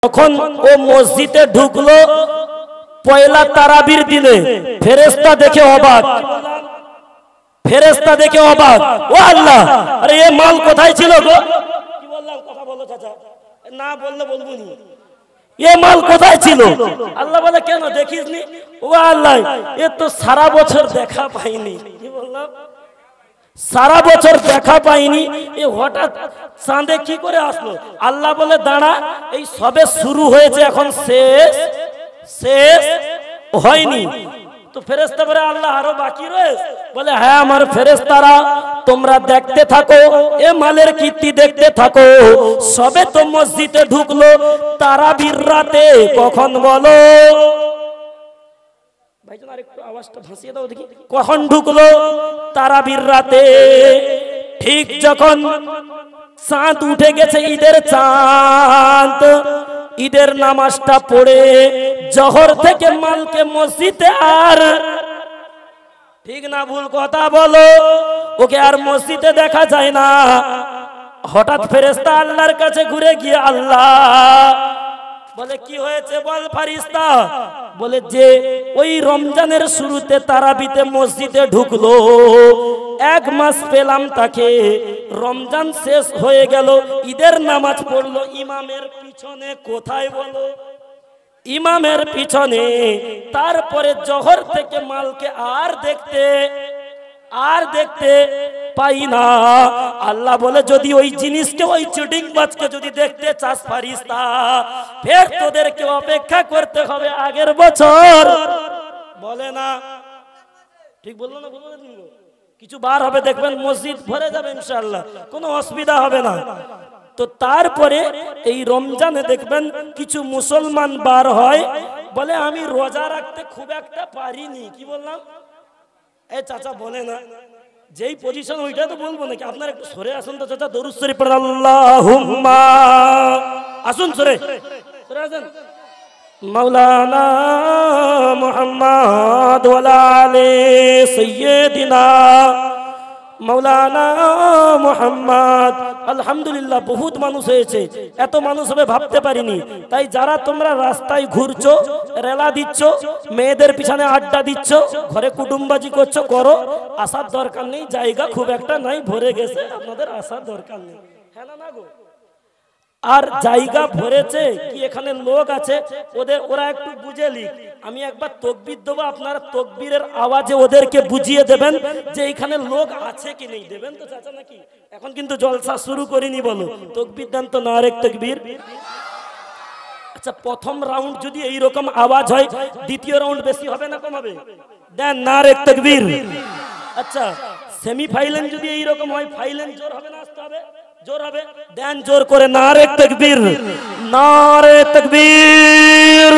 যখন ও মসজিদে ঢুকলো পয়লা তারাবির দিনে, ফেরেশতা দেখে অবাক, ফেরেশতা দেখে অবাক, ও আল্লাহ, আরে এ মাল কোথায় ছিল গো? কি বললাম, কথা বলো চাচা, না বললে বলবো নি, এ মাল কোথায় ছিল? আল্লাহ বলে কেন দেখিসনি? ও আল্লাহ, এ তো সারা বছর দেখা পাইনি। কি বললাম, সারা বছর দেখা পাইনি, এ হঠাৎ চাঁদে কি করে আসলো? আল্লাহ বলে দাঁড়া, এই সবে শুরু হয়েছে, এখন শেষ শেষ হয়নি। তো ফেরেশতা বলে আল্লাহ আরো বাকি রয়েছে? বলে হ্যাঁ আমার ফেরেশতারা, তোমরা দেখতে থাকো, এ মালের কীর্তি দেখতে থাকো। সবে তো মসজিদে ঢুকলো তারাবির রাতে, কখন বলো ভাইজান, আরেকটু আওয়াজটা ভাসিয়ে দাও দেখি, কখন ঢুকলো? তারাবির রাতে। ঠিক যখন চাঁদ উঠে গেছে, ঈদের চাঁদ, ঈদের নামাজটা পড়ে জোহর থেকে মালকে মসজিদে, আর ঠিক না ভুল কথা বলো, ওকে আর মসজিদে দেখা যায় না। হঠাৎ ফেরেশতা আল্লাহর কাছে ঘুরে গিয়ে, আল্লাহ বলে কি হয়েছে বল ফারিস্তা? বলে যে ওই রমজানের শুরুতে তারাবিতে মসজিদে ঢুকলো, 1 মাস পেলাম তাকে, রমজান শেষ হয়ে গেল, ঈদের নামাজ পড়লো ইমামের পিছনে, কোথায় বলো? ইমামের পিছনে। তারপরে জোহর থেকে মালকে আর দেখতে পাই না। আল্লাহ বলে যদি ওই জিনিসকে, ওই চিটিং বাজকে যদি দেখতে চাস ফারিস্তা, ফের তোদেরকে অপেক্ষা করতে হবে আগের বছর। বলে না, ঠিক বললো না? বললো না, কিছু বার হবে দেখবেন মসজিদ ভরে যাবে ইনশাআল্লাহ, কোনো অসুবিধা হবে না। তো তারপরে এই রমজানে দেখবেন কিছু মুসলমান বার হয়, বলে আমি রোজা রাখতে খুব একটা পারিনি। কি বললাম? এই চাচা বলে না, যেই পজিশন ওইটা তো বলবো নাকি? আপনার একটু সরে আসুন তো চাচা, দরুদ শরীফ পড়েন, আল্লাহুম্মা, আসুন সরে আসুন। মাওলানা মুহাম্মদ ওয়ালা আলি সাইয়্যিদিনা মাওলানা মুহাম্মদ। আলহামদুলিল্লাহ বহুত মানুষ হয়েছে, এত মানুষ হবে ভাবতে পারিনি। তাই যারা তোমরা রাস্তায় ঘুরছো, রেলা দিচ্ছ, মেয়েদের পিছনে আড্ডা দিচ্ছ, ঘরে কুটুমবাজি করছো, করো, আসার দরকার নেই, জায়গা খুব একটা নাই, ভরে গেছে, আপনাদের আসার দরকার নেই। হ্যাঁ না গো? আর জায়গা ভরেছে কি, এখানে লোক আছে, ওরা একটু বুঝে লিখ। আমি একবার তকবীর দেবো, আপনারা তকবীরের আওয়াজে ওদেরকে বুঝিয়ে দেবেন যে এখানে লোক আছে কি নেই। দেবেন তো চাচা নাকি? এখন কিন্তু জলসা শুরু করিনি, বলো তকবীর দেন তো, নারে তাকবীর। আচ্ছা, প্রথম রাউন্ড যদি এইরকম আওয়াজ হয়, দ্বিতীয় রাউন্ড বেশি হবে না কম হবে? দেন নারে তাকবীর। আচ্ছা, সেমিফাইনাল যদি এইরকম হয়, ফাইনাল জোর হবে না আসতে হবে? জোর হবে, দেন জোর করে নারে তাকবীর, নারে তাকবীর।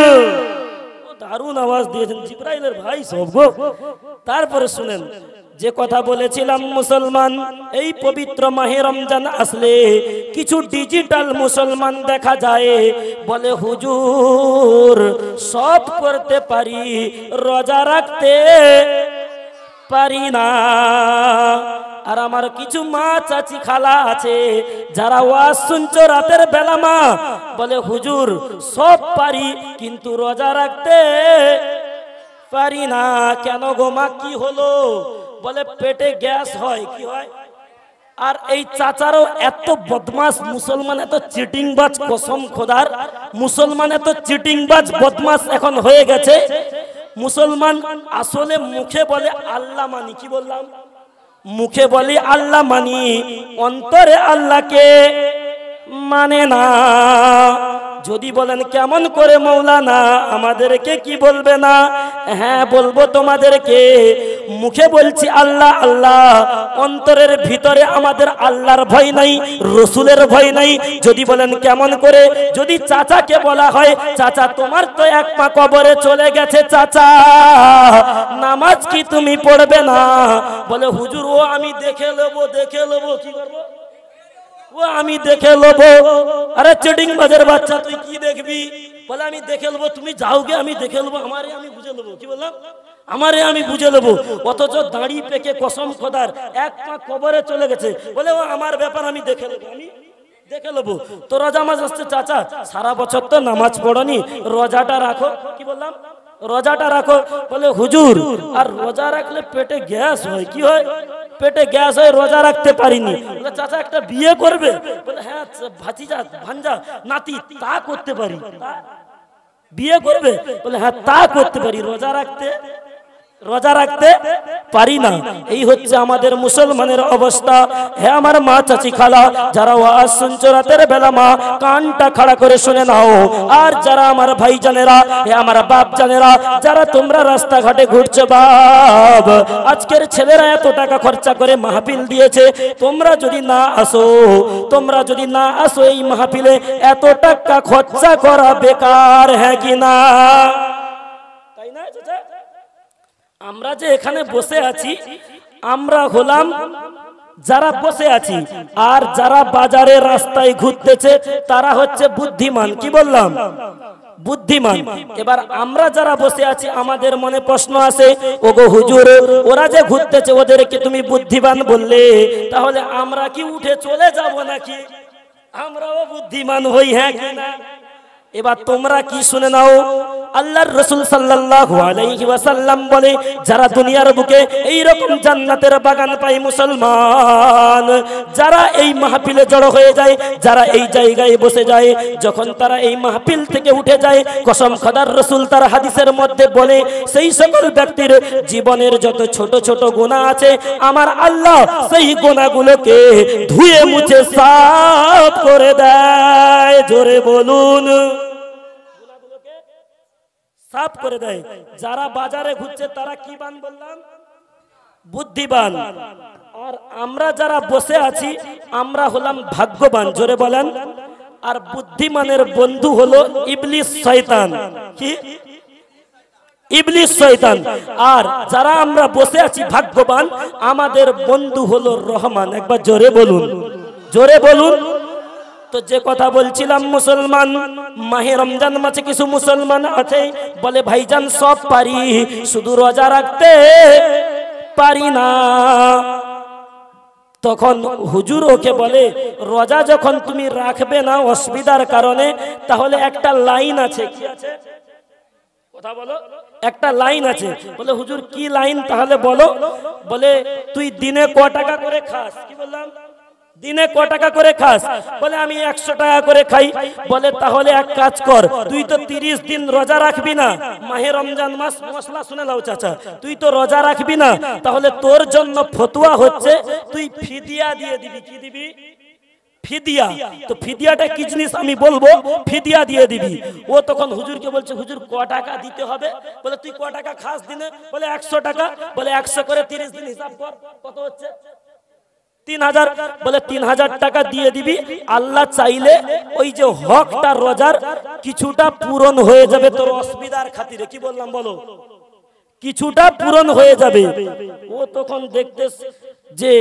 দারুণ আওয়াজ দিয়েছেন জিবরাইলের ভাই সব গো। তারপরে শুনেন যে কথা বলেছিলাম, মুসলমান এই পবিত্র মাহে রমজান আসলে কিছু ডিজিটাল মুসলমান দেখা যায়, বলে হুজুর সব করতে পারি, রোজা রাখতে পারি না। আর আমার কিছু মা, চাচি, খালা আছে যারা ওয়াজ শুনছো রাতের বেলা, মা বলে হুজুর সব পারি কিন্তু রোজা রাখতে পারি না। কেন গো মা, কি হলো? বলে পেটে গ্যাস হয়। কি হয়? আর এই চাচারও এত বদমাস মুসলমান, এত চিটিংবাজ, কসম খোদার মুসলমান এত চিটিংবাজ বদমাস এখন হয়ে গেছে। মুসলমান আসলে মুখে বলে আল্লাহ মানি, কি বললাম? মুখে বলি আল্লাহ মানি, অন্তরে আল্লাহকে মানে না। যদি বলেন কেমন করে মৌলানা, আমাদেরকে কি বলবে না? হ্যাঁ বলবো তোমাদেরকে। মুখে বলছি আল্লাহ আল্লাহ, অন্তরের ভিতরে আমাদের আল্লাহর ভয় নাই, রসুলের ভয় নাই। যদি বলেন কেমন করে, যদি চাচাকে বলা হয় চাচা তোমার তো 1 পা কবরে চলে গেছে, চাচা নামাজ কি তুমি পড়বে না? বলে হুজুর ও আমি দেখে নেবো। কি করবো? ও আমি দেখে নেবো। আরে চিটিং বাজের বাচ্চা, তুই কি দেখবি? বলে আমি দেখে নেবো। তুমি যাও গে, আমি দেখে নেবো, আমারে আমি বুঝে নেবো। কি বললাম? আমারে আমি বুঝে নেবো। অথচ দাড়ি পেকে কসম খোদার 1 পা কবরে চলে গেছে, বলে ও আমার ব্যাপার, আমি দেখে নেবো, আমি দেখে নেবো। তো রোজা মাস আসছে, চাচা সারা বছর তো নামাজ পড়নি, রোজাটা রাখো। কি বললাম? রোজাটা রাখো। বলে হুজুর আর রোজা রাখলে পেটে গ্যাস হয়। কি হয়? পেটে গ্যাস হয়, রোজা রাখতে পারিনি। বলে চাচা একটা বিয়ে করবে? বলে হ্যাঁ ভাতিজা ভাঞ্জা নাতি তা করতে পারি। বিয়ে করবে? বলে হ্যাঁ তা করতে পারি, রোজা রাখতে পারি না। এই হচ্ছে আমাদের মুসলমানের অবস্থা। হে আমার মা চাচি খালা, যারা ওয়াজ শুনছো রাতের বেলা, মা কানটা খাড়া করে শুনে নাও। আর যারা আমার ভাই জানেরা, হে আমার বাপ জানেরা, যারা তোমরা রাস্তাঘাটে ঘুরছো, বাপ আজকের ছেলেরা এত টাকা খরচা করে মাহফিল দিয়েছে, তোমরা যদি না আসো এই মাহফিলে, এত টাকা খরচা করা বেকার, হ্যাঁ কি না? তাই না? আমরা যে এখানে বসে আছি, আমরা হলাম যারা বসে আছি, আর যারা বাজারে রাস্তায় ঘুরতেছে তারা হচ্ছে বুদ্ধিমান। কি বললাম? বুদ্ধিমান। এবার আমরা যারা বসে আছি, আমাদের মনে প্রশ্ন আসে, ওগো হুজুর ওরা যে ঘুরতেছে ওদেরকে তুমি বুদ্ধিমান বললে, তাহলে আমরা কি উঠে চলে যাব নাকি? আমরাও বুদ্ধিমান হই, হ্যাঁ কি না? এবার তোমরা কি শুনে নাও, আল্লাহর রাসূল সাল্লাল্লাহু আলাইহি ওয়াসাল্লাম বলে, যারা দুনিয়ার বুকে এই রকম জান্নাতের বাগান পায় মুসলমান, যারা এই মাহফিলে জড়ো হয়ে যায়, যারা এই জায়গায় বসে যায়, যখন তারা এই মাহফিল থেকে উঠে যায়, কসম খোদার রাসূল তার হাদিসের মধ্যে বলে, সেই সকল ব্যক্তির জীবনের যত ছোট ছোট গুনাহ আছে, আমার আল্লাহ সেই গুনাহগুলোকে ধুয়ে মুছে সাফ করে দেয়। জোরে বলুন, সাফ করে দেয়। যারা বাজারে ঘুরছে তারা কি বান বললাম? বুদ্ধিমান। আর আমরা যারা বসে আছি আমরা হলাম ভাগ্যবান। জোরে বলেন। আর বুদ্ধিমানের বন্ধু হলো ইবলিস শয়তান। কি? ইবলিস শয়তান। আর যারা আমরা বসে আছি ভাগ্যবান, আমাদের বন্ধু হলো রহমান। একবার জোরে বলুন, জোরে বলুন। তো যে কথা বলছিলাম, মুসলমান মাহে রমজান মাসে কিছু মুসলমান আছে বলে, ভাইজান সব পারি, শুধু রোজা রাখতে পারি না। তখন হুজুর ওকে বলে, রোজা যখন তুমি রাখবে না অসুবিধার কারণে, তাহলে একটা লাইন আছে। কি আছে? কথা বলো। একটা লাইন আছে। বলে হুজুর কি লাইন? তাহলে বলো। বলে তুই দিনে ক টাকা করে খাস? কি বললাম? দিনে ক টাকা করে খাস? বলে আমি 100 টাকা করে খাই। বলে তাহলে এক কাজ কর, তুই তো 30 দিন রোজা রাখবি না, মাহে রমজান মাস। মশলা শুনে নাও চাচা, তুই তো রোজা রাখবি না, তাহলে তোর জন্য ফতোয়া হচ্ছে তুই ফিদিয়া দিয়ে দিবি। কি দিবি? ফিদিয়া। তো ফিদিয়াটা কি জিনিস আমি বলবো, ফিদিয়া দিয়ে দিবি। ও তখন হুজুরকে বলছে, হুজুর ক টাকা দিতে হবে? বলে তুই ক টাকা খাস দিনে? বলে 100 টাকা। বলে 100 করে 30 দিন হিসাব কর, কত হচ্ছে? 3000। বলে 3000 টাকা দিয়ে দিবি। আল্লাহ চাইলে ওই যে হকটা রোজার কিছুটা পূরণ হয়ে যাবে তোর অসুবিধার খাতিরে। কি বললাম বলো? কিছুটা পূরণ হয়ে যাবে। ও তখন দেখতে যে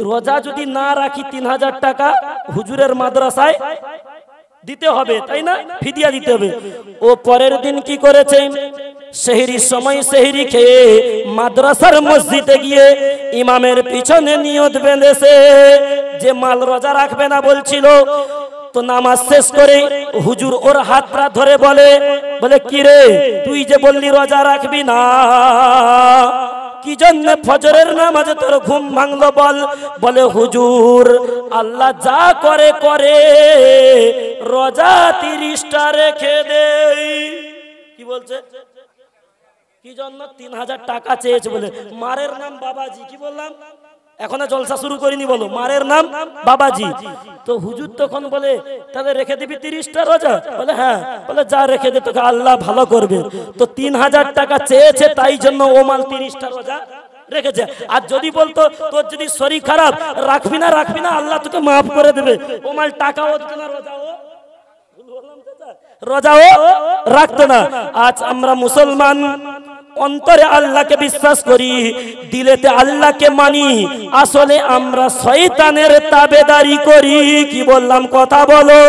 রোজা যদি না রাখি 3000 টাকা হুজুরের মাদ্রাসায় দিতে হবে, তাই না? ফিদিয়া দিতে হবে। ও পরের দিন কি করেছে? সেহরির সময় সেহরি খেয়ে মাদ্রাসার মসজিদে গিয়ে ইমামের পিছনে নিয়ত বেঁধেছে যে মাল রোজা রাখবে না বলছিল। তো নামাজ শেষ করে হুজুর ওর হাতটা ধরে বলে কি রে, তুই যে বললি রোজা রাখবি না, কি জন্য ফজরের নামাজে তোর ঘুম ভাঙলো বল? বলে হুজুর আল্লাহ যা করে করে, রোজা 30টা রেখে দেই। কি বলছে? কি জন্য? 3000 টাকা চেয়েছে বলে। মারের নাম বাবাজি। কি বললাম? এখনো জলসা শুরু করিনি, বলো মারের নাম বাবাজি। তো হুজুর তখন বলে, তাহলে রেখে দিবি 30টা রোজা? বলে হ্যাঁ। বলে যা রেখে দে, তোকে আল্লাহ ভালো করবে। তো 3000 টাকা চেয়েছে, তাই জন্য ও মাল 30টা রোজা রেখেছে। আর যদি বলতো তোর যদি শরীর খারাপ, রাখবি না, আল্লাহ তোকে মাফ করে দেবে, ও মাল টাকাও দিত না, রোজাও রাখতো না। আজ আমরা মুসলমান অন্তরে আল্লাহকে বিশ্বাস করি, দিলেতে আল্লাহকে মানি, আসলে আমরা শয়তানের তাবেদারি করি। কি বললাম? কথা বলো।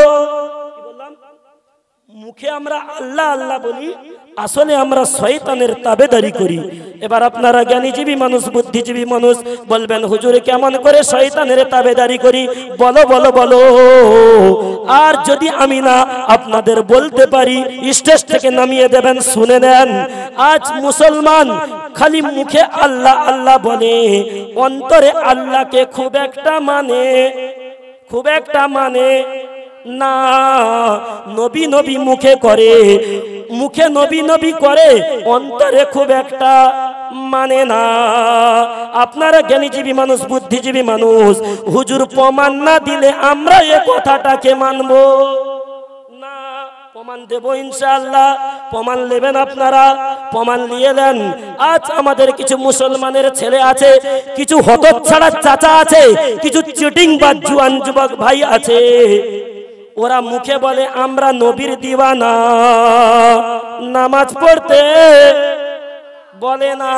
মুখে আমরা আল্লাহ আল্লাহ বলি, আসলে আমরা শয়তানের তাবেদারি করি। এবার আপনারা জ্ঞানীজীবী মানুষ, বুদ্ধিজীবী মানুষ বলবেন হুজুর কেমন করে শয়তানের তাবেদারি করি, বলো বলো বলো। আর যদি আমি না আপনাদের বলতে পারি স্টেজ থেকে নামিয়ে দেবেন, শুনে নেন। আজ মুসলমান খালি মুখে আল্লাহ আল্লাহ বলে, অন্তরে আল্লাহকে খুব একটা মানে না। নবী নবী মুখে করে, মুখে নবী নবী করে, অন্তরে খুব একটা মানে না। আপনারা জ্ঞানীজীবী মানুষ, বুদ্ধিজীবী মানুষ, হুজুর প্রমাণ না দিলে আমরা এ কথাটাকে মানব না। প্রমাণ দেব ইনশাআল্লাহ। প্রমাণ নেবেন আপনারা, প্রমাণ নিয়ে নেন। আজ আমাদের কিছু মুসলমানের ছেলে আছে, কিছু হতচ্ছাড়া চাচা আছে, কিছু চিটিং বা জুয়ান যুবক ভাই আছে, ওরা মুখে বলে আমরা নবীর দিওয়ানা, নামাজ পড়তে বলে না।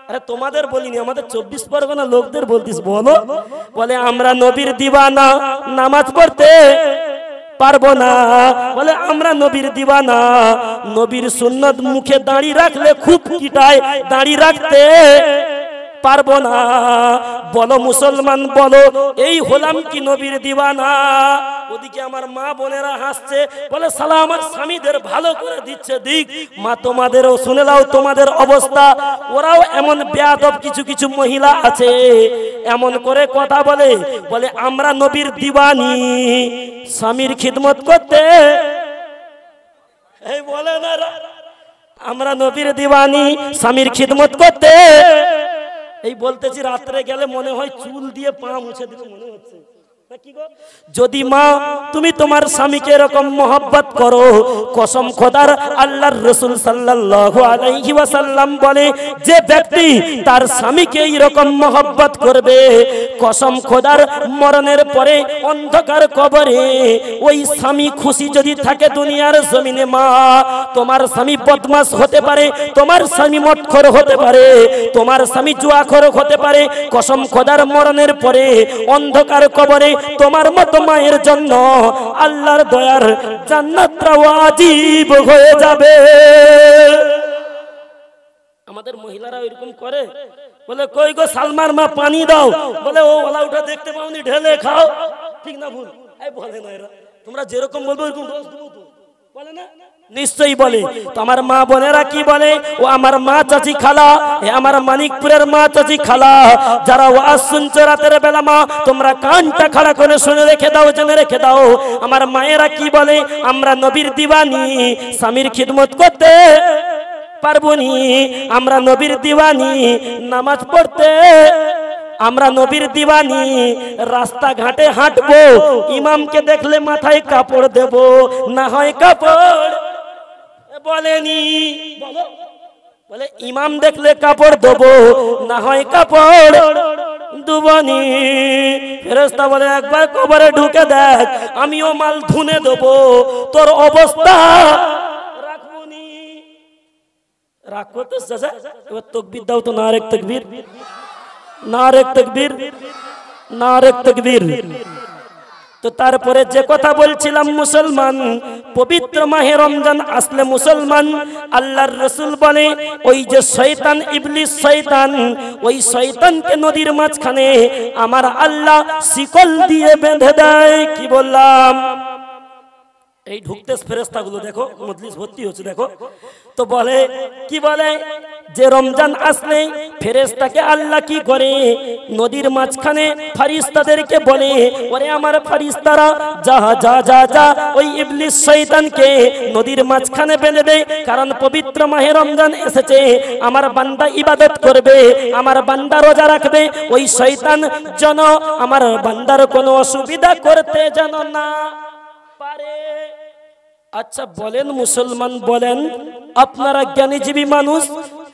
আরে তোমাদের বলিনি, আমাদের 24 পরগনা লোকদের বলতিস, বলো। বলে আমরা নবীর দিওয়ানা, নামাজ পড়তে পারবো না। বলে আমরা নবীর দিওয়ানা, নবীর সুন্নাত মুখে দাঁড়ি রাখলে খুব কিটায়, দাঁড়ি রাখতে পারবো না। বলো মুসলমান বলো, এই হলাম কি নবীর দিওয়ানা? ওদিকে আমার মা বোনেরা হাসছে, বলে সালা আমার স্বামীদের ভালো করে দিচ্ছে, দিক মা তোমাদেরও শুনে নাও তোমাদের অবস্থা। ওরাও এমন বেয়াদব কিছু কিছু মহিলা আছে, এমন করে কথা বলে, বলে আমরা নবীর দিওয়ানি, স্বামীর খিদমত করতে, এই বলে না আমরা নবীর দিওয়ানি, স্বামীর খিদমত করতে। এই বলতেছি, রাত্রে গেলে মনে হয় চুল দিয়ে পা মুছে দিতে মনে হচ্ছে। যদি মা তুমি তোমার স্বামীকে এরকম মহব্বত করো, কসম খোদার আল্লাহর রাসূল সাল্লাল্লাহু আলাইহি ওয়াসাল্লাম বলে, যে ব্যক্তি তার স্বামীকে এরকম মহব্বত করবে, কসম খোদার মরণের পরে অন্ধকার কবরে ওই স্বামী খুশি যদি থাকে দুনিয়ার জমিনে, মা তোমার স্বামী বদমাশ হতে পারে, তোমার স্বামী মদখোর হতে পারে, তোমার স্বামী জুয়াখোর হতে পারে, কসম খোদার মরণের পরে অন্ধকার কবরে তোমার মতো মায়ের জন্য আল্লাহর দয়ার জান্নাতটা ওয়াজিব হয়ে যাবে। আমাদের মহিলারা এরকম করে, বলে কই গো সালমার মা পানি দাও, বলে ও ওলা উঠা দেখতে পাওনি, ঢেলে খাও। ঠিক না ভুল? এই বলে না এরা, তোমরা যেরকম বলবো এরকম দোষ দেবো তো, বলে না? নিশ্চয়ই বলে। তো আমার মা বোনেরা কি বলে, ও আমার মা চাচি খালা, এ আমার মানিকপুরের মা চাচি খালা, যারা ওয়াজ শুনছো রাতের বেলা, মা তোমরা কানটা খাড়া করে শুনে রেখে দাও, জেনে রেখে দাও। আমার মায়েরা কি বলে, আমরা নবীর দিওয়ানি, স্বামীর খিদমত করতে পারবো নি, আমরা নবীর দিওয়ানি, নামাজ পড়তে, আমরা নবীর দিওয়ানি, রাস্তাঘাটে হাঁটবো, ইমামকে দেখলে মাথায় কাপড় দেব, না হয় কাপড় বলেনি, বলে ইমাম দেখলে কাপড় দেবো, না হয় কাপড় দুবনি। ফেরেশতা বলে একবার কবরে ঢুকে দেখ, আমিও মাল ধুনে দেবো, তোর অবস্থা রাখবনি। রাগ করতেছ চাচা? এবার তাকবীর দাও তো, নারে তাকবীর, নারে তাকবীর, নারে তাকবীর। তো তারপরে যে কথা বলছিলাম, মুসলমান পবিত্র মাহে রমজান আসলে মুসলমান, আল্লাহর রাসূল বলে ওই যে শয়তান, ইবলিস শয়তান, ওই শয়তানকে নদীর মাঝখানে আমার আল্লাহ শিকল দিয়ে বেঁধে দেয়। কি বললাম? এই ঢুকতে ফেরেশতাগুলো দেখো, মজলিস ভর্তি হচ্ছে দেখো। তো বলে কি বলে, যে রমজান আসলে ফেরেশতাকে আল্লাহ কি করে, নদীর মাঝখানে ফেরেশতাদেরকে বলে, ওরে আমার ফেরেশতারা যা যা যা যা ওই ইবলিস শয়তানকে নদীর মাঝখানে বেঁধে দে, কারণ পবিত্র মাহে রমজান এসেছে, আমার বান্দা ইবাদত করবে, আমার বান্দা রোজা রাখবে, ওই শয়তান যেন আমার বান্দার কোনো অসুবিধা করতে যেন না পারে। আচ্ছা বলেন মুসলমান, বলেন আপনারা জ্ঞানীজীবী মানুষ,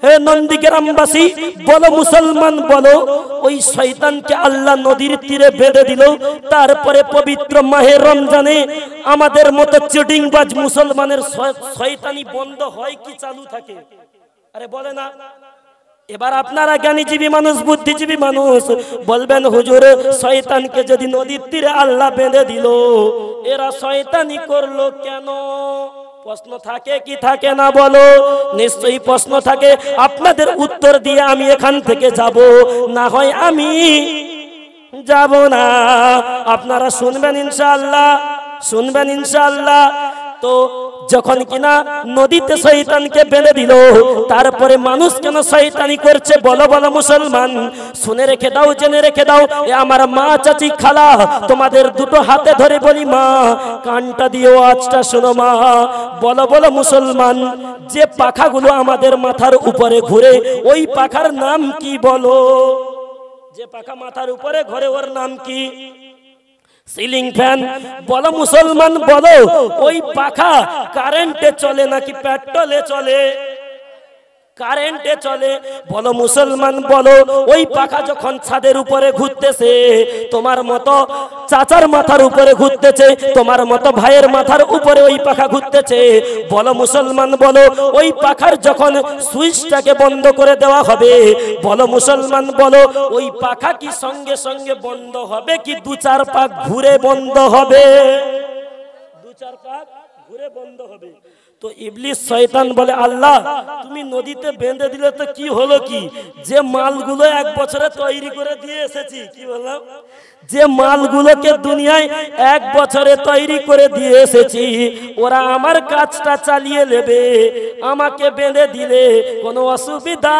হে নন্দীগ্রামবাসী বলো, মুসলমান বলো, ওই শয়তানকে আল্লাহ নদীর তীরে বেঁধে দিল, তারপরে পবিত্র মাহে রমজানে আমাদের মতো চিটিংবাজ মুসলমানের শয়তানি বন্ধ হয় কি চালু থাকে? আরে বলে না। এবার আপনারা জ্ঞানীজীবী মানুষ, বুদ্ধিজীবী মানুষ বলবেন, হুজুর শয়তানকে যদি নদীর তীরে আল্লাহ বেঁধে দিল, এরা শয়তানি করলো কেন? প্রশ্ন থাকে কি থাকে না বলো? নিশ্চয়ই প্রশ্ন থাকে। আপনাদের উত্তর দিয়ে আমি এখান থেকে যাব, না হয় আমি যাব না। আপনারা শুনবেন ইনশাআল্লাহ, শুনবেন ইনশাআল্লাহ। তো যখন কিনা নদীতে শয়তানকে বেঁধে দিল, তারপরে মানুষ কেন শয়তানি করছে বলো বলো মুসলমান? শুনে রেখে দাও, জেনে রেখে দাও। এ আমার মা, চাচি, খালা, তোমাদের দুটো হাতে ধরে বলি মা, কানটা দিয়ে আওয়াজটা শোনো মা। বলো বলো মুসলমান, যে পাখাগুলো আমাদের মাথার উপরে ঘুরে ওই পাখার নাম কি বলো? যে পাখা মাথার উপরে ঘোরে ওর নাম কি? Ceiling fan. বলো মুসলমান বলো, ওই পাখা কারেন্টে চলে নাকি পেট্রোলে চলে? কারেন্টে চলে। বলো মুসলমান বলো, ওই পাখা যখন ছাদের উপরে ঘুরতেছে, তোমার মতো চাচার মাথার উপরে ঘুরতেছে, তোমার মতো ভাইয়ের মাথার উপরে ওই পাখা ঘুরতেছে। বলো মুসলমান বলো, ওই পাখার যখন সুইচটাকে বন্ধ করে দেওয়া হবে, বলো মুসলমান বলো, ওই পাখা কি সঙ্গে সঙ্গে বন্ধ হবে কি দু চার পাক ঘুরে বন্ধ হবে? দু চার পাক ঘুরে বন্ধ হবে। তো ইবলিস শয়তান বলে, আল্লাহ তুমি নদীতে বেঁধে দিলে তো কি হলো কি? যে মালগুলো এক বছরে তৈরি করে দিয়ে এসেছি, কি বললাম, যে মালগুলোকে দুনিয়ায় এক বছরে তৈরি করে দিয়ে এসেছি, ওরা আমার কাজটা চালিয়ে নেবে, আমাকে বেঁধে দিলে কোনো অসুবিধা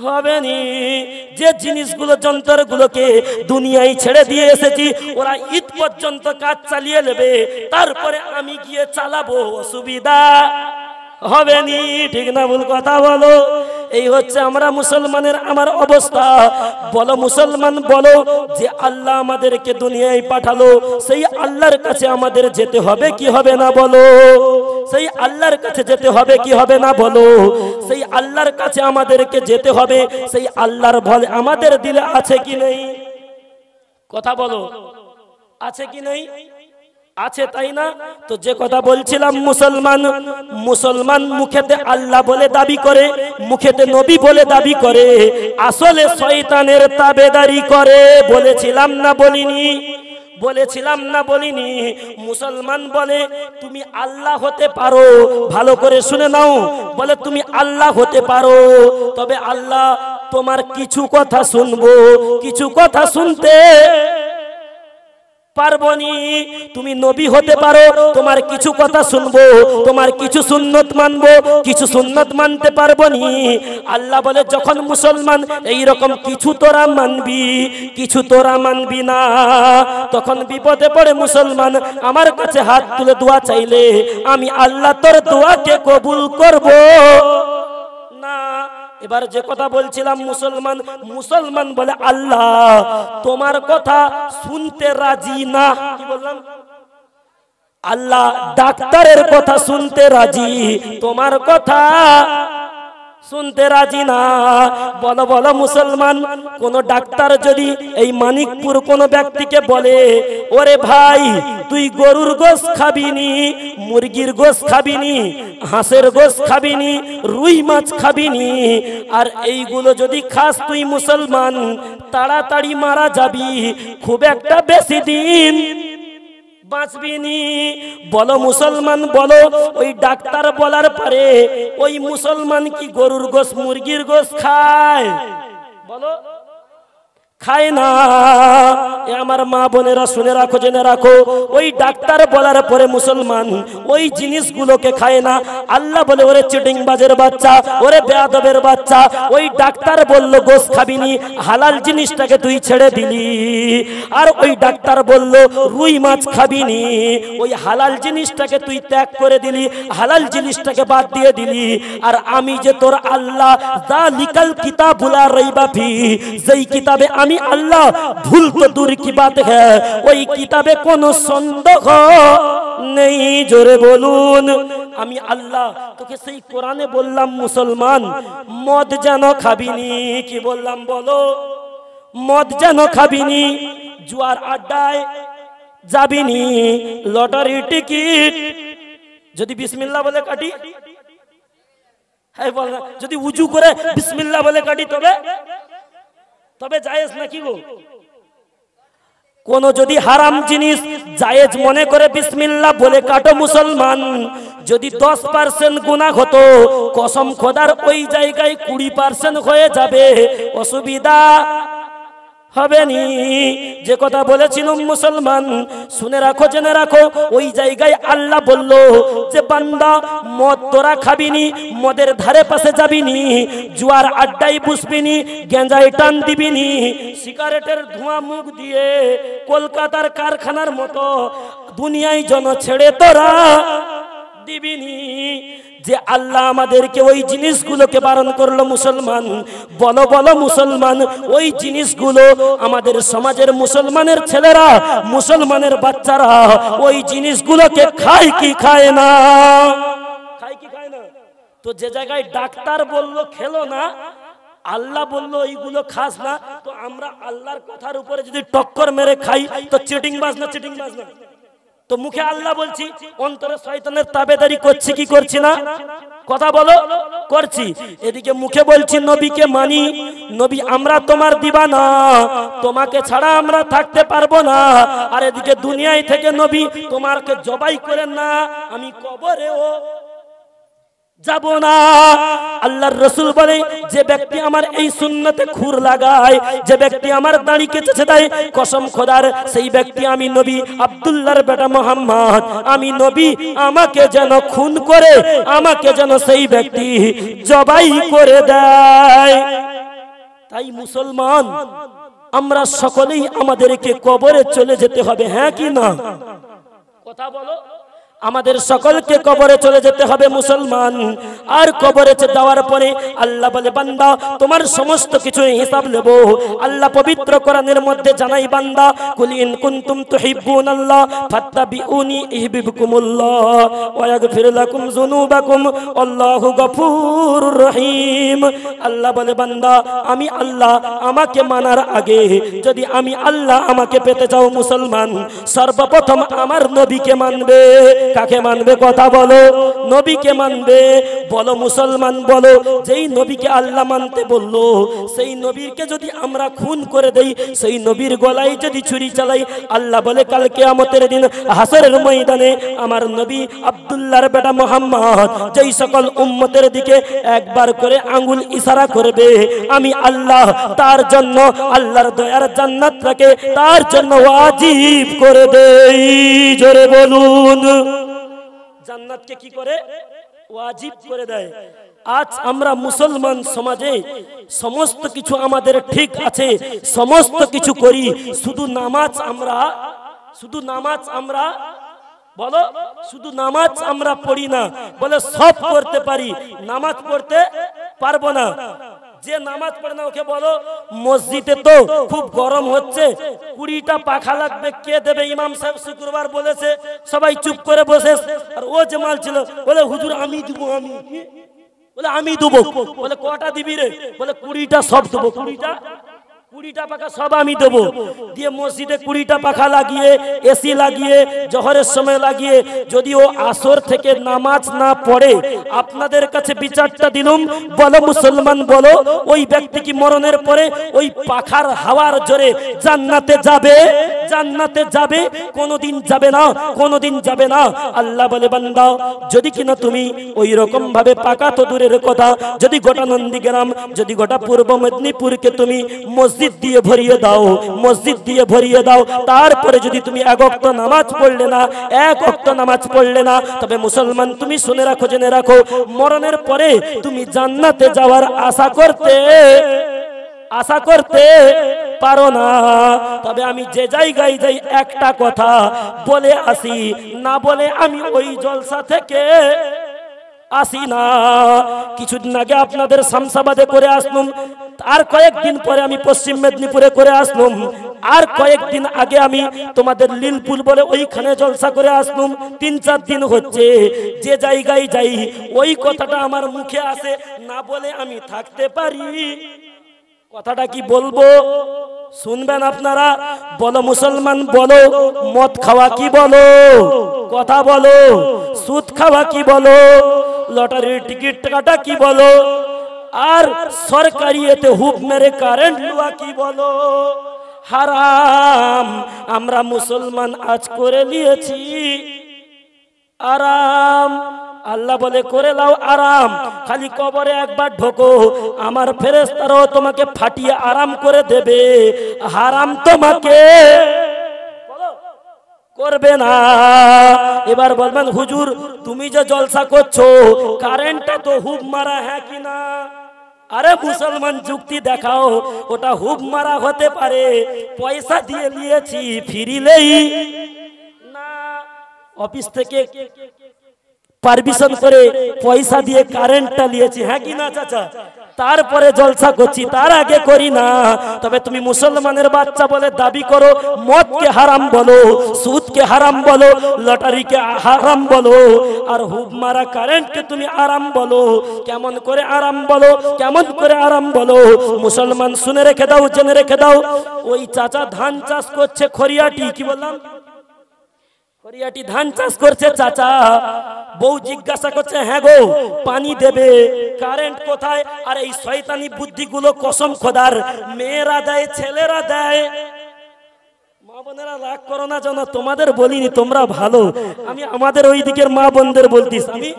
হবে নি। যে জিনিসগুলো যন্ত্রগুলোকে দুনিয়ায় ছেড়ে দিয়ে এসেছি, ওরা ঈদ পর্যন্ত কাজ চালিয়ে নেবে, তারপরে আমি গিয়ে চালাবো, অসুবিধা হবে নি। ঠিক না ভুল কথা বলো? এই হচ্ছে আমরা মুসলমানের আমার অবস্থা। বলো মুসলমান বলো, যে আল্লাহ আমাদেরকে দুনিয়ায় পাঠালো, সেই আল্লাহর কাছে আমাদের যেতে হবে কি হবে না বলো? সেই আল্লাহর কাছে যেতে হবে কি হবে না বলো? সেই আল্লাহর কাছে আমাদেরকে যেতে হবে। সেই আল্লাহর ভয় আমাদের দিলে আছে কি নেই? কথা বলো, আছে কি নেই? আছে, তাই না? তো যে কথা বলছিলাম, মুসলমান মুখেতে আল্লাহ বলে দাবি করে, মুখেতে নবী বলে দাবি করে, আসলে শয়তানের তাবেদারি করে। বলেছিলাম না বলিনি? বলেছিলাম না বলিনি? মুসলমান বলে তুমি আল্লাহ হতে পারো, ভালো করে শুনে নাও, বলে তুমি আল্লাহ হতে পারো, তবে আল্লাহ তোমার কিছু কথা শুনবো, কিছু কথা শুনতে পারবনি। তুমি নবী হতে পারো, তোমার কিছু কথা শুনবো, তোমার কিছু সুন্নত মানবো, কিছু সুন্নত মানতে পারবনি। আল্লাহ বলে, যখন মুসলমান এই রকম কিছু তোরা মানবি, কিছু তোরা মানবি না, তখন বিপদে পড়ে মুসলমান আমার কাছে হাত তুলে দোয়া চাইলে আমি আল্লাহ তোর দোয়াকে কবুল করব না। এবার যে কথা বলছিলাম, মুসলমান বলে আল্লাহ তোমার কথা শুনতে রাজি না। কি বললাম? আল্লাহ ডাক্তারের কথা শুনতে রাজি, তোমার কথা শুনতে রাজি না। বলো বলো মুসলমান, কোন ডাক্তার যদি এই মানিকপুর কোন ব্যক্তিকে বলে, ওরে ভাই তুই গরুর গোশ খাবিনি, মুরগির গোশ খাবিনি, হাঁসের গোশ খাবিনি, রুই মাছ খাবিনি, আর এইগুলো যদি খাস তুই মুসলমান তাড়াতাড়ি মারা যাবি, খুব একটা বেশি দিন বাঁচবিনি। বলো মুসলমান বলো, ওই ডাক্তার বলার পরে ওই মুসলমান কি গরুর গোশ মুরগির গোশ খায়? বলো, খায় না। আমার মা বোনেরা শুনে রাখো, জেনে রাখো, ওই ডাক্তার বলার পরে মুসলমান ওই জিনিসগুলোকে খায় না। আল্লাহ বলে, ওরে চিটিং বাজের বাচ্চা, ওরে বেয়াদবের বাচ্চা, ওই ডাক্তার বলল গোশ খাবিনি, হালাল জিনিসটাকে তুই ছেড়ে দিলি, আর ওই ডাক্তার বলল রুই মাছ খাবিনি, ওই হালাল জিনিসটাকে তুই ত্যাগ করে দিলি, হালাল জিনিসটাকে বাদ দিয়ে দিলি। আর আমি যে তোর আল্লাহ, যালিকাল কিতাবুল লা রাইবা ফি, যেই কিতাবে আমি আল্লাহ, ভুল তো দূর কি বাত হ্যায়, ওই কিতাবে কোনো সন্দেহ নেই। জোরে বলুন, আমি আল্লাহ তোকে সেই কোরআনে বললাম মুসলমান মদ যেন খাবিনি। কি বললাম বলো? মদ যেন খাবিনি, জুয়ার আড্ডায় যাবিনি, লটারি টিকিট যদি বিসমিল্লাহ বলে কাটি, হ্যাঁ বল না, যদি উজু করে বিসমিল্লাহ বলে কাটি তবে তবে জায়েজ নাকি গো? কোন যদি হারাম জিনিস জায়েজ মনে করে বিসমিল্লাহ বলে কাটো মুসলমান, যদি 10% গুনাহ হতো, কসম খোদার ওই জায়গায় 20% হয়ে যাবে, অসুবিধা হবে নি। যে কথা বলেছিলাম মুসলমান শুনে রাখো, জেনে রাখো, ওই জায়গায় আল্লাহ বলল যে বান্দা মদ তোরা খাবিনি, মদের ধারে পাশে যাবিনি, জুয়ার আড্ডায় বসবিনি, গেঁজায় টান দিবিনি, সিগারেটের ধোঁয়া মুখ দিয়ে কলকাতার কারখানার মতো দুনিয়ায় জন ছেড়ে তোরা দিবিনি। যে আল্লাহ আমাদেরকে ওই জিনিসগুলোকে বারণ করলো মুসলমান, বলো বলো মুসলমান, ওই জিনিসগুলো আমাদের সমাজের মুসলমানের ছেলেরা, মুসলমানের বাচ্চারা ওই জিনিসগুলোকে খায় কি খায় না? খায় কি খায় না? তো যে জায়গায় ডাক্তার বললো খেলো না, আল্লাহ বললো এইগুলো খাস না, তো আমরা আল্লাহর কথার উপরে যদি টক্কর মেরে খাই তো চিটিং বাজ না? চিটিং বাজ না? তো মুখে আল্লাহ বলছি, অন্তরে শয়তানের তাবেদারি করছি কি করছি না? কথা বলো, করছি। এদিকে মুখে বলছি নবীকে মানি, নবী আমরা তোমার দিবানা, তোমাকে ছাড়া আমরা থাকতে পারবো না। আর এদিকে দুনিয়ায় থেকে নবী তোমাকে জবাই করেন না, আমি কবরেও যাব না। আল্লাহর রাসূল বলে যে ব্যক্তি আমার এই সুন্নতে খুর লাগায়, যে ব্যক্তি আমার দাড়ি কেটেছে দেয়, কসম খোদার সেই ব্যক্তি আমি নবী আব্দুল্লাহর বেটা মুহাম্মদ, আমি নবী, আমাকে যেন খুন করে, আমাকে যেন সেই ব্যক্তি জবাই করে দেয়। তাই মুসলমান আমরা সকলেই আমাদেরকে কবরে চলে যেতে হবে, হ্যাঁ কি না? কথা বলো, আমাদের সকলকে কবরে চলে যেতে হবে মুসলমান। আর কবরে যাওয়ার পরে আল্লাহ বলে বান্দা তোমার সমস্ত কিছু হিসাব নেব। আল্লাহ পবিত্র কোরআনের মধ্যে জানাই বান্দা কুল ইন কুনতুম তুহিব্বুনাল্লাহ ফাত্তাবিউনি ইহবিবকুমুল্লাহ ওয়া ইয়াগফির লাকুম যুনুবাকুম আল্লাহু গফুরুর রহিম। আল্লাহ বলে বান্দা আমি আল্লাহ, আমাকে মানার আগে যদি আমি আল্লাহ আমাকে পেতে চাও মুসলমান, সর্বপ্রথম আমার নবীকে মানবে। কাকে মানবে? কথা বলো, নবীকে মানবে। বলো মুসলমান বলো, যেই নবীকে আল্লাহ মানতে বললো সেই নবীকে যদি আমরা খুন করে দেই, সেই নবীর গলায় যদি ছুরি চালাই, আল্লাহ বলে কাল কিয়ামতের দিন হাসরের ময়দানে আমার নবী আব্দুল্লাহর বেটা মুহাম্মদ যেই সকল উম্মতের দিকে একবার করে আঙ্গুল ইশারা করবে, আমি আল্লাহ তার জন্য আল্লাহর দয়ার জান্নাতটাকে তার জন্য ওয়াজিব করে দেই। জোরে বলুন, জান্নাতকে কি করে? ওয়াজিব করে দেয়। আজ আমরা মুসলমান সমাজে সমস্ত কিছু আমাদের ঠিক আছে, সমস্ত কিছু করি, শুধু নামাজ আমরা বলো, শুধু নামাজ আমরা পড়ি না। বলে সব করতে পারি, নামাজ পড়তে পারবো না। যে নামাজ পড়ে না ওকে বলো মসজিদে তো খুব গরম হচ্ছে, 20টা পাখা লাগবে, কে দেবে? ইমাম সাহেব শুক্রবার বলেছে, সবাই চুপ করে বসে। আর ও জামাল ছিল, বলে হুজুর আমি দিব, আমি বলে আমি দেবো। বলে কটা দিবি রে? বলে 20টা সব দেবো। 20টা পাখা সব আমি দেবো। দিয়ে মসজিদে 20টা পাখা লাগিয়ে, এসি লাগিয়ে, জোহরের সময় লাগিয়ে, যদি ও আসর থেকে নামাজ না পড়ে, আপনাদের কাছে বিচারটা দিলুম, বলো মুসলমান বলো, ওই ব্যক্তি কি মরণের পরে ওই পাখার হাওয়ার জোরে জান্নাতে যাবে? জান্নাতে যাবে? কোনোদিন যাবে না, কোনোদিন যাবে না। আল্লাহ বলে বান্দা যদি কিনা তুমি ওই রকম ভাবে পাকা তো দূরের কথা, যদি গোটা নন্দীগ্রাম, যদি গোটা পূর্ব মেদিনীপুরকে তুমি মসজিদ দিয়ে ভরিয়ে দাও, মসজিদ দিয়ে ভরিয়ে দাও, তারপরে যদি তুমি এক ওয়াক্ত নামাজ পড়লে না, এক ওয়াক্ত নামাজ পড়লে না, তবে মুসলমান তুমি শুনে রাখো, জেনে রাখো, মরণের পরে তুমি জান্নাতে যাওয়ার আশা করতে পারো না। তবে আমি যে জায়গায় যাই একটা কথা বলে আসি, না বলে আমি ওই জলসা থেকে আসি না। কিছুদিন আগে আপনাদের শামসাবাদে করে আসলাম, আর কয়েকদিন পরে আমি পশ্চিম মেদিনীপুরে করে আসলাম, আর কয়েকদিন আগে আমি তোমাদের লীলপুর বলে ওইখানে জলসা করে আসলাম। 3-4 দিন হচ্ছে যে জায়গায় যাই ওই কথাটা আমার মুখে আসে, না বলে আমি থাকতে পারি। কথাটা কি বলবো? শুনবেন আপনারা? বলো মুসলমান বলো, মদ খাওয়া কি বলো? কথা বলো। সুদ খাওয়া কি বলো? লটারির টিকিট কাটা কি বলো? আর সরকারি এতে হুপ মেরে কারেন্ট লওয়া কি বলো? হারাম। আমরা মুসলমান আজ করে নিয়েছি আরাম। আল্লাহ বলে করে লাও আরাম, খালি কবরে একবার ঢোকো, আমার ফেরেশতারাও তোমাকে ফাটিয়ে আরাম করে দেবে। হারাম তোমাকে করবে না। এবার বলবেন হুজুর তুমি যে জলসা করছো কারেন্টটা তো হুব মারা, হ্যাঁ কি না? আরে মুসলমান যুক্তি দেখাও, ওটা হুব মারা হতে পারে, পয়সা দিয়ে নিয়েছি, ফিরিলেই না। অফিস থেকে পারমিশন করে পয়সা দিয়ে কারেন্টটা নিয়েছি, হ্যাঁ কি না চাচা? তারপরে জলসা করছি, তার আগে করি না। তবে তুমি মুসলমানের বাচ্চা বলে দাবি করো, মদকে হারাম বলো, সুদকে হারাম বলো, লটারিকে হারাম বলো, আর হুব মারা কারেন্টকে তুমি আরাম বলো। কেমন করে আরাম বলো, কেমন করে আরাম বলো? মুসলমান শুনে রেখে দাও, জেনে রেখে দাও। ওই চাচা ধান চাষ করছে খরিয়াটি, কি বললাম? খরিয়াটি ধান চাষ করছে চাচা। বউ জিজ্ঞাসা করছে হ্যাঁ গো পানি দেবে, কারেন্ট কোথায়? আর এই শয়তানি বুদ্ধিগুলো কসম খোদার মেয়েরা দেয়, ছেলেরা দেয়। মা বোনেরা রাগ করো না, যেন তোমাদের বলিনি, তোমরা ভালো। আমি আমাদের ওই দিকের মা বোনদের বলতিস, আমি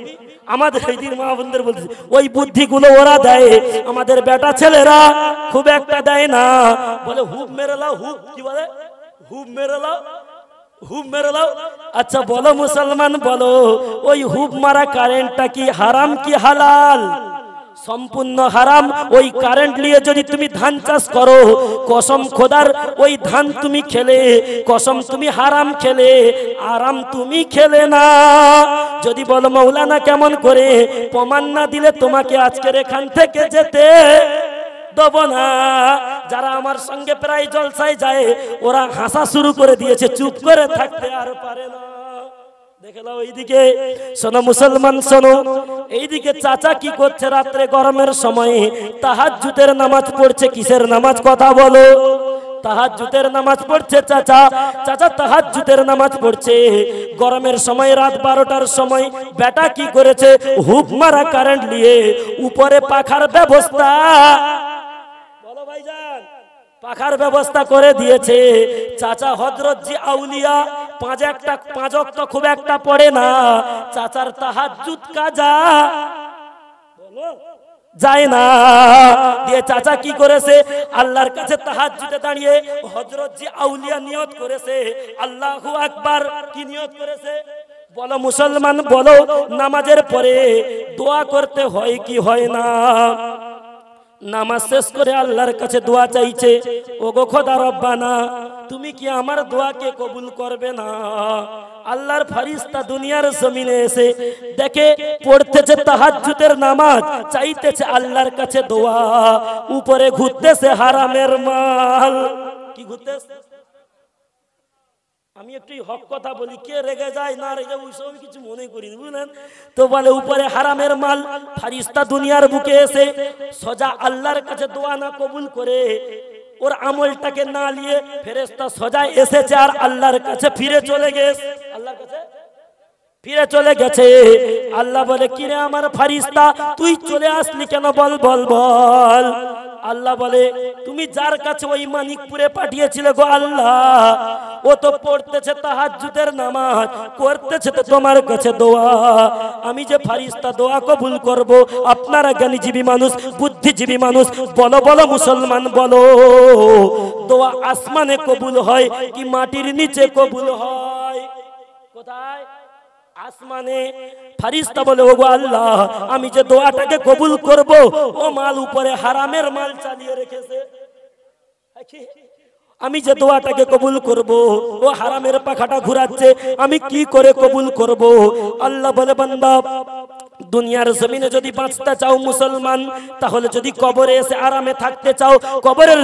আমাদের ওই দিকের মা বোনদের বলতিস, ওই বুদ্ধিগুলো ওরা দেয়, আমাদের বেটা ছেলেরা খুব একটা দেয় না। বলে হুব মেরে লাও, হুব কি বলে? হুব মেরে লাও, হুব মেরে লাও। আচ্ছা বলো মুসলমান বলো, ওই হুব মারা কারেন্টটা কি হারাম কি হালাল? সম্পূর্ণ হারাম। ওই কারেন্ট নিয়ে যদি তুমি ধান চাষ করো, কসম খোদার ওই ধান তুমি খেলে, কসম তুমি হারাম খেলে, আরাম তুমি খেলে না। যদি বলো মৌলানা কেমন করে, প্রমাণ না দিলে তোমাকে আজকের এখান থেকে যেতে দেব না। যারা আমার সঙ্গে প্রায় জলসায় যায় ওরা হাসা শুরু করে দিয়েছে, চুপ করে থাকতে আর পারে না। দেখে নাও এইদিকে, শোনো মুসলমান শোনো, এইদিকে চাচা কি করছে? রাত্রে গরমের সময়ে তাহাজ্জুদের নামাজ পড়ছে। কিসের নামাজ? কথা বলো। তাহাজ্জুদের নামাজ পড়ছে চাচা। চাচা তাহাজ্জুদের নামাজ পড়ছে গরমের সময়, রাত 12টার সময়। বেটা কি করেছে? হুব মারা কারেন্ট নিয়ে উপরে পাখার ব্যবস্থা, বলো ভাইজান, পাখার ব্যবস্থা করে দিয়েছে। চাচা হযরত জি আউলিয়া, পাঁচ ওয়াক্ত খুব একটা পড়ে না। চাচার তাহাজ্জুদ কাজা বলো যায় না। দিয়ে চাচা কি করেছে? আল্লাহর কাছে তাহাজ্জুদে দাঁড়িয়ে হযরত জি আউলিয়া নিয়ত করেছে আল্লাহু আকবার। কি নিয়ত করেছে? বলো মুসলমান বলো, নামাজের পরে দোয়া করতে হয় কি হয় না? নামাজ শেষ করে আল্লাহর কাছে দোয়া চাইছে, ওগো খোদা রব্বানা তুমি কি আমার দোয়াকে কবুল করবে না? আল্লাহর ফেরেশতা দুনিয়ার জমিনে এসে দেখে পড়তেছে তাহাজ্জুদের নামাজ, চাইতেছে আল্লাহর কাছে দোয়া, উপরে ঘুরতেছে হারামের মাল। কি ঘুরতেছে? আমি একটু হক কথা বলি, কে রেগে যায় না রেগে ওইসব কিছু মনে করি, বুঝলেন তো? বলে উপরে হারামের মাল। ফেরেশতা দুনিয়ার বুকে এসে সোজা আল্লাহর কাছে দোয়া না কবুল করে, ওর আমলটাকে না নিয়ে ফেরেশতা সোজা এসেছে আর আল্লাহর কাছে ফিরে চলে গেছে। আল্লাহর কাছে ফিরে চলে গেছে। আল্লাহ বলে কিরে আমার ফেরেশতা তুই চলে আসলি কেন? বল বল বল। আল্লাহ বলে তুমি যার কাছে ওই মানিকপুরে পাঠিয়েছিলে গো আল্লাহ, ও তো পড়তেছে তাহাজ্জুদের নামাজ, করতেছে তো তোমার কাছে দোয়া। আমি যে ফেরেশতা দোয়া কবুল করব, আপনারা জ্ঞানীজীবী মানুষ, বুদ্ধিজীবী মানুষ, বলো বলো মুসলমান বলো, দোয়া আসমানে কবুল হয় কি মাটির নিচে কবুল হয়? কোথায়? আসমানে। ফেরেশতা বলে ওগো আল্লাহ আমি যে দোয়াটাকে কবুল করব, ও মাল উপরে হারামের মাল চালিয়ে রেখেছে। আমি যে দোয়াটাকে কবুল করব, ও হারামের পাখাটা ঘুরাচ্ছে, আমি কি করে কবুল করব? আল্লাহ বলে বান্দা দুনিয়ার জমিনে যদি বাঁচতে চাও মুসলমান, তাহলে যদি কবরে এসে আরামে থাকতে চাও, কবরের